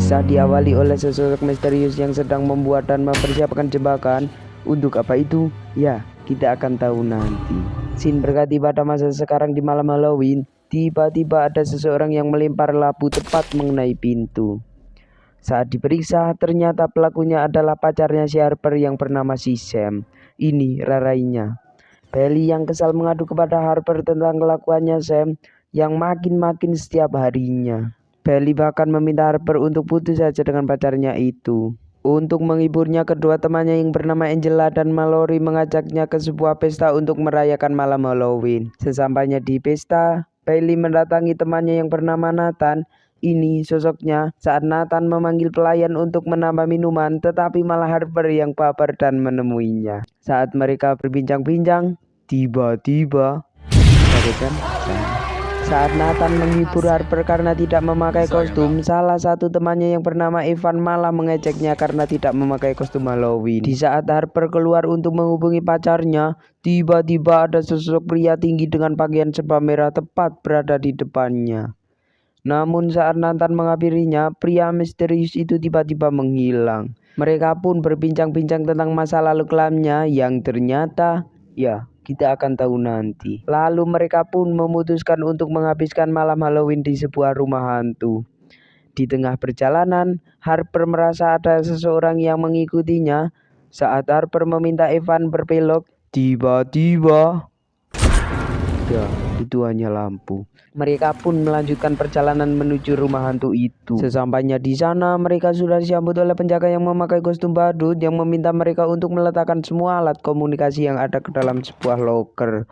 Kisah diawali oleh sesosok misterius yang sedang membuat dan mempersiapkan jebakan. Untuk apa itu? Ya, kita akan tahu nanti. Scene berganti pada masa sekarang di malam Halloween. Tiba-tiba ada seseorang yang melempar labu tepat mengenai pintu. Saat diperiksa, ternyata pelakunya adalah pacarnya si Harper yang bernama si Sam. Ini rarainya. Bailey yang kesal mengadu kepada Harper tentang kelakuannya Sam yang makin setiap harinya. Bailey bahkan meminta Harper untuk putus saja dengan pacarnya itu. Untuk menghiburnya, kedua temannya yang bernama Angela dan Mallory mengajaknya ke sebuah pesta untuk merayakan malam Halloween. Sesampainya di pesta, Bailey mendatangi temannya yang bernama Nathan. Ini sosoknya saat Nathan memanggil pelayan untuk menambah minuman, tetapi malah Harper yang baper dan menemuinya. Saat mereka berbincang-bincang, tiba-tiba saat Nathan menghibur Harper karena tidak memakai kostum, salah satu temannya yang bernama Evan malah mengejeknya karena tidak memakai kostum Halloween. Di saat Harper keluar untuk menghubungi pacarnya, tiba-tiba ada sosok pria tinggi dengan pakaian serba merah tepat berada di depannya. Namun saat Nathan menghampirinya, pria misterius itu tiba-tiba menghilang. Mereka pun berbincang-bincang tentang masa lalu kelamnya yang ternyata, ya, kita akan tahu nanti. Lalu mereka pun memutuskan untuk menghabiskan malam Halloween di sebuah rumah hantu. Di tengah perjalanan, Harper merasa ada seseorang yang mengikutinya. Saat Harper meminta Evan berbelok, tiba-tiba, ya, itu hanya lampu. Mereka pun melanjutkan perjalanan menuju rumah hantu itu. Sesampainya di sana, mereka sudah disambut oleh penjaga yang memakai kostum badut yang meminta mereka untuk meletakkan semua alat komunikasi yang ada ke dalam sebuah loker.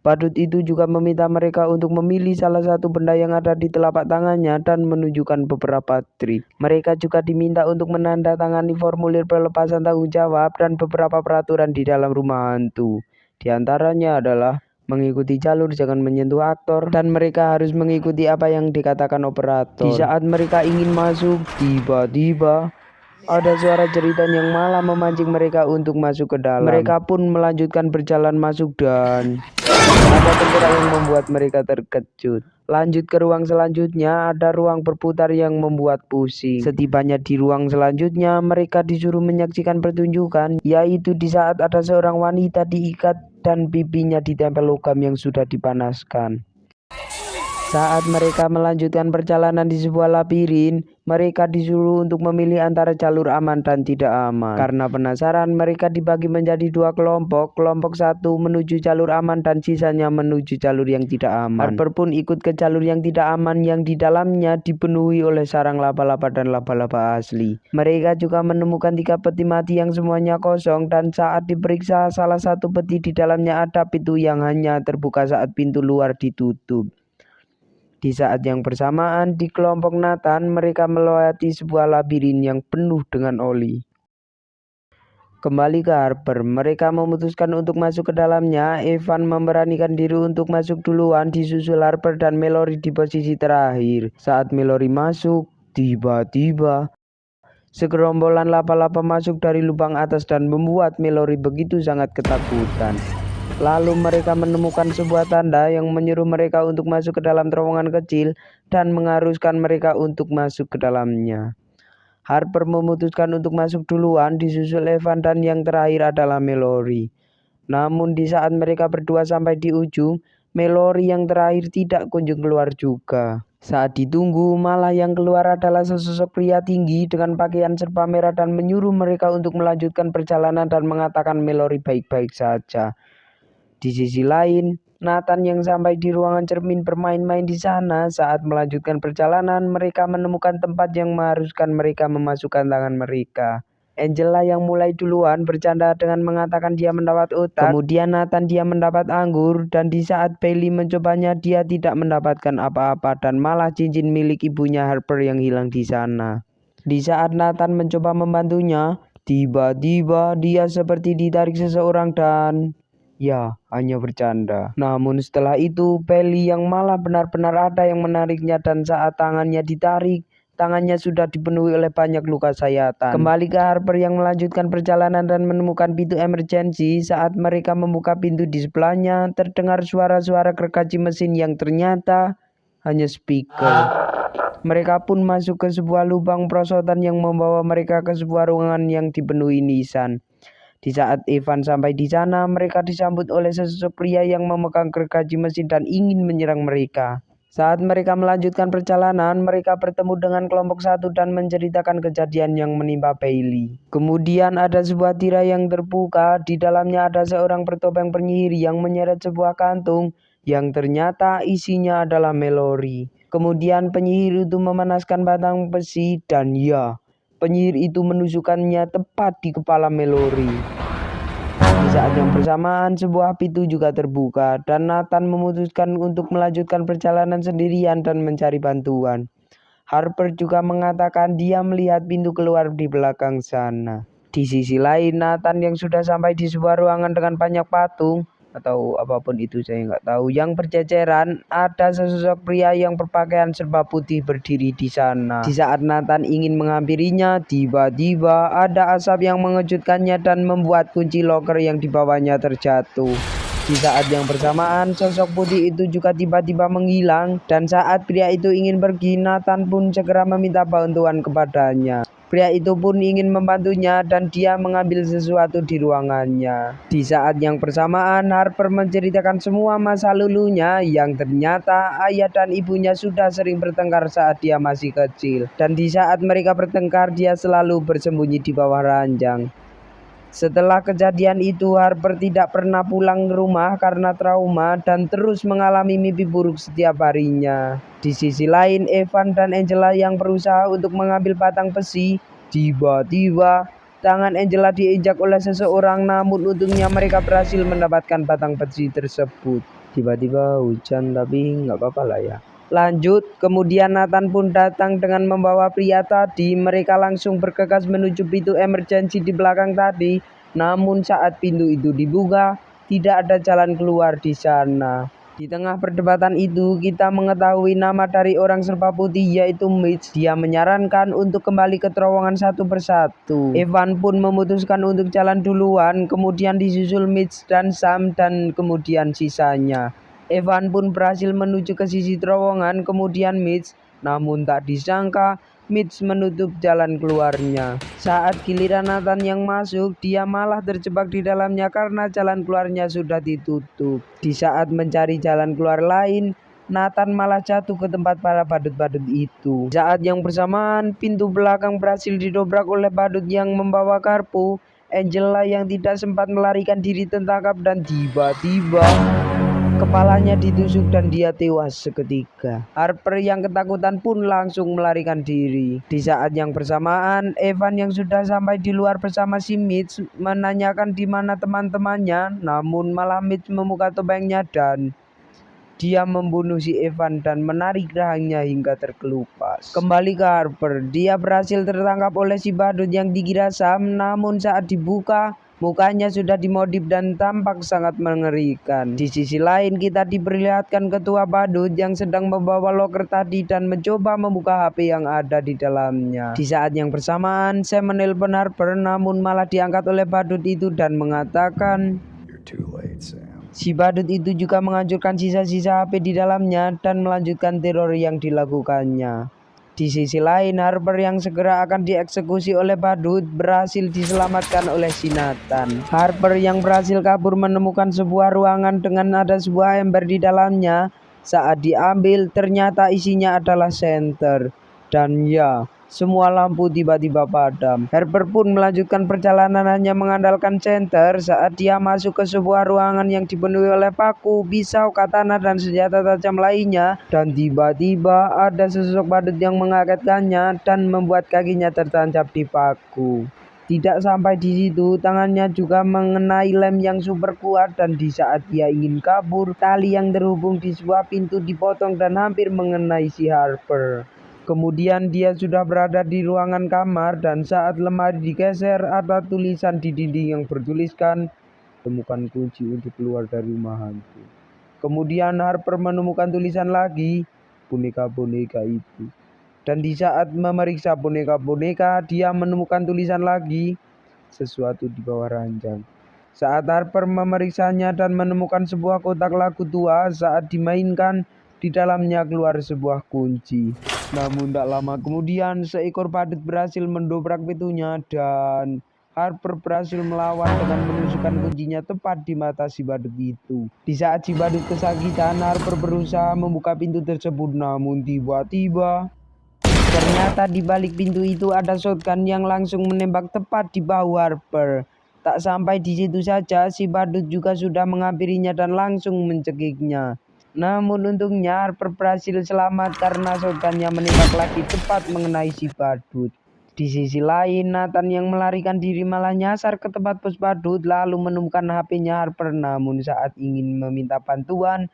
Badut itu juga meminta mereka untuk memilih salah satu benda yang ada di telapak tangannya dan menunjukkan beberapa trik. Mereka juga diminta untuk menandatangani formulir pelepasan tanggung jawab dan beberapa peraturan di dalam rumah hantu. Di antaranya adalah mengikuti jalur, jangan menyentuh aktor, dan mereka harus mengikuti apa yang dikatakan operator. Di saat mereka ingin masuk, tiba-tiba ada suara jeritan yang malah memancing mereka untuk masuk ke dalam. Mereka pun melanjutkan berjalan masuk dan ada tengkorak yang membuat mereka terkejut. Lanjut ke ruang selanjutnya, ada ruang berputar yang membuat pusing. Setibanya di ruang selanjutnya, mereka disuruh menyaksikan pertunjukan, yaitu di saat ada seorang wanita diikat dan pipinya ditempel logam yang sudah dipanaskan. Saat mereka melanjutkan perjalanan di sebuah labirin, mereka disuruh untuk memilih antara jalur aman dan tidak aman. Karena penasaran, mereka dibagi menjadi dua kelompok. Kelompok satu menuju jalur aman dan sisanya menuju jalur yang tidak aman. Harper pun ikut ke jalur yang tidak aman yang di dalamnya dipenuhi oleh sarang laba-laba dan laba-laba asli. Mereka juga menemukan 3 peti mati yang semuanya kosong, dan saat diperiksa, salah satu peti di dalamnya ada pintu yang hanya terbuka saat pintu luar ditutup. Di saat yang bersamaan, di kelompok Nathan, mereka melewati sebuah labirin yang penuh dengan oli. Kembali ke Harper, mereka memutuskan untuk masuk ke dalamnya. Evan memberanikan diri untuk masuk duluan, disusul Harper dan Mallory di posisi terakhir. Saat Mallory masuk, tiba-tiba segerombolan laba-laba masuk dari lubang atas dan membuat Mallory begitu sangat ketakutan. Lalu mereka menemukan sebuah tanda yang menyuruh mereka untuk masuk ke dalam terowongan kecil dan mengharuskan mereka untuk masuk ke dalamnya. Harper memutuskan untuk masuk duluan, disusul Evan, dan yang terakhir adalah Mallory. Namun di saat mereka berdua sampai di ujung, Mallory yang terakhir tidak kunjung keluar juga. Saat ditunggu, malah yang keluar adalah sesosok pria tinggi dengan pakaian serba merah dan menyuruh mereka untuk melanjutkan perjalanan dan mengatakan Mallory baik-baik saja. Di sisi lain, Nathan yang sampai di ruangan cermin bermain-main di sana. Saat melanjutkan perjalanan, mereka menemukan tempat yang mengharuskan mereka memasukkan tangan mereka. Angela yang mulai duluan bercanda dengan mengatakan dia mendapat otak. Kemudian Nathan dia mendapat anggur, dan di saat Bailey mencobanya, dia tidak mendapatkan apa-apa dan malah cincin milik ibunya Harper yang hilang di sana. Di saat Nathan mencoba membantunya, tiba-tiba dia seperti ditarik seseorang dan ya, hanya bercanda. Namun setelah itu, Bailey yang malah benar-benar ada yang menariknya, dan saat tangannya ditarik, tangannya sudah dipenuhi oleh banyak luka sayatan. Kembali ke Harper yang melanjutkan perjalanan dan menemukan pintu emergensi. Saat mereka membuka pintu di sebelahnya, terdengar suara-suara gergaji mesin yang ternyata hanya speaker. Mereka pun masuk ke sebuah lubang perosotan yang membawa mereka ke sebuah ruangan yang dipenuhi nisan. Di saat Evan sampai di sana, mereka disambut oleh sesosok pria yang memegang gergaji mesin dan ingin menyerang mereka. Saat mereka melanjutkan perjalanan, mereka bertemu dengan kelompok satu dan menceritakan kejadian yang menimpa Bailey. Kemudian ada sebuah tirai yang terbuka, di dalamnya ada seorang bertopeng penyihir yang menyeret sebuah kantung yang ternyata isinya adalah Mallory. Kemudian penyihir itu memanaskan batang besi dan ya, penyihir itu menusukkannya tepat di kepala Mallory. Di saat yang bersamaan, sebuah pintu juga terbuka dan Nathan memutuskan untuk melanjutkan perjalanan sendirian dan mencari bantuan. Harper juga mengatakan dia melihat pintu keluar di belakang sana. Di sisi lain, Nathan yang sudah sampai di sebuah ruangan dengan banyak patung atau apapun itu saya nggak tahu yang berceceran, ada sesosok pria yang berpakaian serba putih berdiri di sana. Di saat Nathan ingin menghampirinya, tiba-tiba ada asap yang mengejutkannya dan membuat kunci loker yang dibawanya terjatuh. Di saat yang bersamaan, sosok putih itu juga tiba-tiba menghilang dan saat pria itu ingin pergi, Nathan pun segera meminta bantuan kepadanya. Pria itu pun ingin membantunya dan dia mengambil sesuatu di ruangannya. Di saat yang bersamaan, Harper menceritakan semua masa lalunya yang ternyata ayah dan ibunya sudah sering bertengkar saat dia masih kecil. Dan di saat mereka bertengkar, dia selalu bersembunyi di bawah ranjang. Setelah kejadian itu, Harper tidak pernah pulang ke rumah karena trauma dan terus mengalami mimpi buruk setiap harinya. Di sisi lain, Evan dan Angela yang berusaha untuk mengambil batang besi, tiba-tiba tangan Angela diinjak oleh seseorang, namun untungnya mereka berhasil mendapatkan batang besi tersebut. Tiba-tiba hujan, tapi nggak apa-apa lah ya. Lanjut, kemudian Nathan pun datang dengan membawa pria tadi. Mereka langsung bergegas menuju pintu emergency di belakang tadi. Namun saat pintu itu dibuka, tidak ada jalan keluar di sana. Di tengah perdebatan itu, kita mengetahui nama dari orang serba putih yaitu Mitch. Dia menyarankan untuk kembali ke terowongan satu persatu. Evan pun memutuskan untuk jalan duluan, kemudian disusul Mitch dan Sam dan kemudian sisanya. Evan pun berhasil menuju ke sisi terowongan, kemudian Mitch, namun tak disangka Mitch menutup jalan keluarnya. Saat giliran Nathan yang masuk, dia malah terjebak di dalamnya karena jalan keluarnya sudah ditutup. Di saat mencari jalan keluar lain, Nathan malah jatuh ke tempat para badut-badut itu. Saat yang bersamaan, pintu belakang berhasil didobrak oleh badut yang membawa garpu. Angela yang tidak sempat melarikan diri tertangkap dan tiba-tiba kepalanya ditusuk dan dia tewas seketika. Harper yang ketakutan pun langsung melarikan diri. Di saat yang bersamaan, Evan yang sudah sampai di luar bersama si Mitch menanyakan di mana teman-temannya, namun malah Mitch membuka topengnya dan dia membunuh si Evan dan menarik rahangnya hingga terkelupas. Kembali ke Harper, dia berhasil tertangkap oleh si badut yang dikira Sam, namun saat dibuka, mukanya sudah dimodif dan tampak sangat mengerikan. Di sisi lain, kita diperlihatkan ketua badut yang sedang membawa loker tadi dan mencoba membuka HP yang ada di dalamnya. Di saat yang bersamaan, Sam menelpon Harper, namun malah diangkat oleh badut itu dan mengatakan, "You're too late, Sam." Si badut itu juga menghancurkan sisa-sisa HP di dalamnya dan melanjutkan teror yang dilakukannya. Di sisi lain, Harper yang segera akan dieksekusi oleh badut berhasil diselamatkan oleh si Nathan. Harper yang berhasil kabur menemukan sebuah ruangan dengan ada sebuah ember di dalamnya. Saat diambil, ternyata isinya adalah senter. Dan ya, semua lampu tiba-tiba padam. Harper pun melanjutkan perjalanannya mengandalkan senter saat dia masuk ke sebuah ruangan yang dipenuhi oleh paku, pisau, katana, dan senjata tajam lainnya. Dan tiba-tiba ada sosok badut yang mengagetkannya dan membuat kakinya tertancap di paku. Tidak sampai di situ, tangannya juga mengenai lem yang super kuat dan di saat dia ingin kabur, tali yang terhubung di sebuah pintu dipotong dan hampir mengenai si Harper. Kemudian dia sudah berada di ruangan kamar dan saat lemari digeser ada tulisan di dinding yang bertuliskan temukan kunci untuk keluar dari rumah hantu. Kemudian Harper menemukan tulisan lagi boneka-boneka itu. Dan di saat memeriksa boneka-boneka dia menemukan tulisan lagi sesuatu di bawah ranjang. Saat Harper memeriksanya dan menemukan sebuah kotak lagu tua saat dimainkan, Di dalamnya keluar sebuah kunci. Namun tak lama kemudian seekor badut berhasil mendobrak pintunya dan Harper berhasil melawan dengan menusukkan kuncinya tepat di mata si badut itu. Di saat si badut kesakitan, Harper berusaha membuka pintu tersebut, namun tiba-tiba ternyata di balik pintu itu ada shotgun yang langsung menembak tepat di bahu Harper. Tak sampai di situ saja, si badut juga sudah menghampirinya dan langsung mencekiknya. Namun untungnya Harper berhasil selamat karena shotgunnya menembak lagi tepat mengenai si badut. Di sisi lain, Nathan yang melarikan diri malah nyasar ke tempat pos badut lalu menemukan HP-nya Harper. Namun saat ingin meminta bantuan,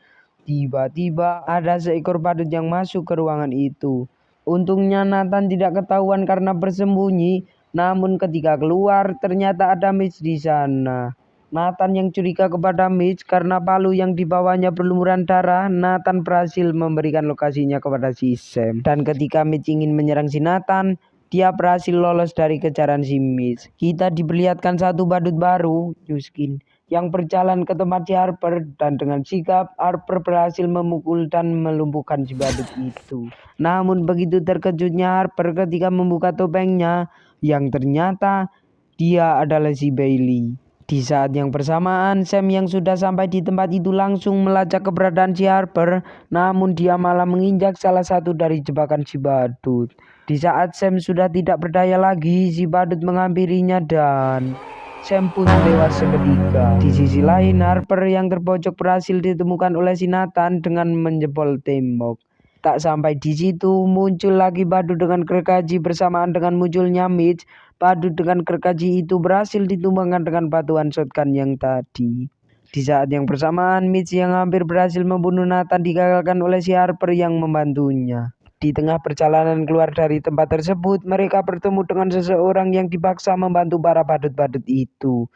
tiba-tiba ada seekor badut yang masuk ke ruangan itu. Untungnya Nathan tidak ketahuan karena bersembunyi, namun ketika keluar ternyata ada Mitch di sana. Nathan yang curiga kepada Mitch karena palu yang dibawanya berlumuran darah. Nathan berhasil memberikan lokasinya kepada si Sam. Dan ketika Mitch ingin menyerang si Nathan, dia berhasil lolos dari kejaran si Mitch. Kita diperlihatkan satu badut baru, Yuskin, yang berjalan ke tempat si Harper, dan dengan sigap Harper berhasil memukul dan melumpuhkan si badut itu. Namun begitu terkejutnya Harper ketika membuka topengnya, yang ternyata dia adalah si Bailey. Di saat yang bersamaan, Sam yang sudah sampai di tempat itu langsung melacak keberadaan si Harper, namun dia malah menginjak salah satu dari jebakan si badut. Di saat Sam sudah tidak berdaya lagi, si badut menghampirinya dan Sam pun tewas seketika. Di sisi lain, Harper yang terpojok berhasil ditemukan oleh si Nathan dengan menjebol tembok. Tak sampai di situ, muncul lagi badut dengan gergaji bersamaan dengan munculnya Mitch. Badut dengan gergaji itu berhasil ditumbangkan dengan batuan shotgun yang tadi. Di saat yang bersamaan, Mitch yang hampir berhasil membunuh Nathan digagalkan oleh si Harper yang membantunya. Di tengah perjalanan keluar dari tempat tersebut, mereka bertemu dengan seseorang yang dipaksa membantu para badut-badut itu.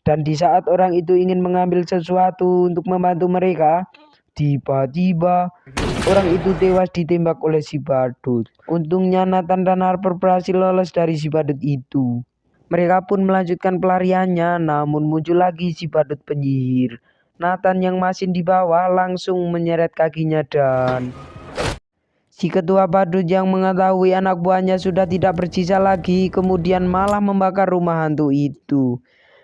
Dan di saat orang itu ingin mengambil sesuatu untuk membantu mereka, tiba-tiba orang itu tewas ditembak oleh si badut. Untungnya Nathan dan Harper berhasil lolos dari si badut itu. Mereka pun melanjutkan pelariannya, namun muncul lagi si badut penyihir. Nathan yang masih di bawah langsung menyeret kakinya dan si ketua badut yang mengetahui anak buahnya sudah tidak bersisa lagi, kemudian malah membakar rumah hantu itu.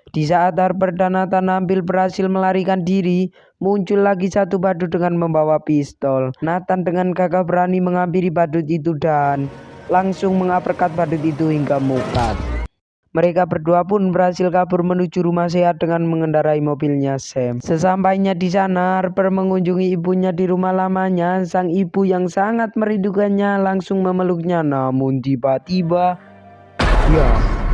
Di saat Harper dan Nathan hampir berhasil melarikan diri, muncul lagi satu badut dengan membawa pistol. Nathan dengan gagah berani menghampiri badut itu dan langsung menguppercut badut itu hingga mukat. Mereka berdua pun berhasil kabur menuju rumah sehat dengan mengendarai mobilnya Sam. Sesampainya di sana, Harper mengunjungi ibunya di rumah lamanya. Sang ibu yang sangat merindukannya langsung memeluknya, namun tiba-tiba, ya,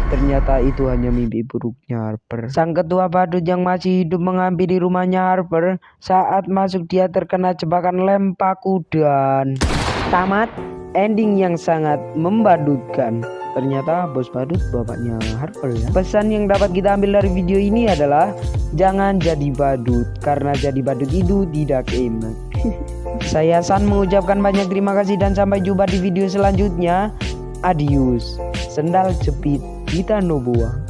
ternyata itu hanya mimpi buruknya Harper. Sang ketua badut yang masih hidup menghampiri rumahnya Harper. Saat masuk dia terkena jebakan lem paku dan tamat. Ending yang sangat membadutkan. Ternyata bos badut bapaknya Harper ya. Pesan yang dapat kita ambil dari video ini adalah jangan jadi badut, karena jadi badut itu tidak enak. Saya San mengucapkan banyak terima kasih dan sampai jumpa di video selanjutnya. Adios. Sendal jepit kita Noboa.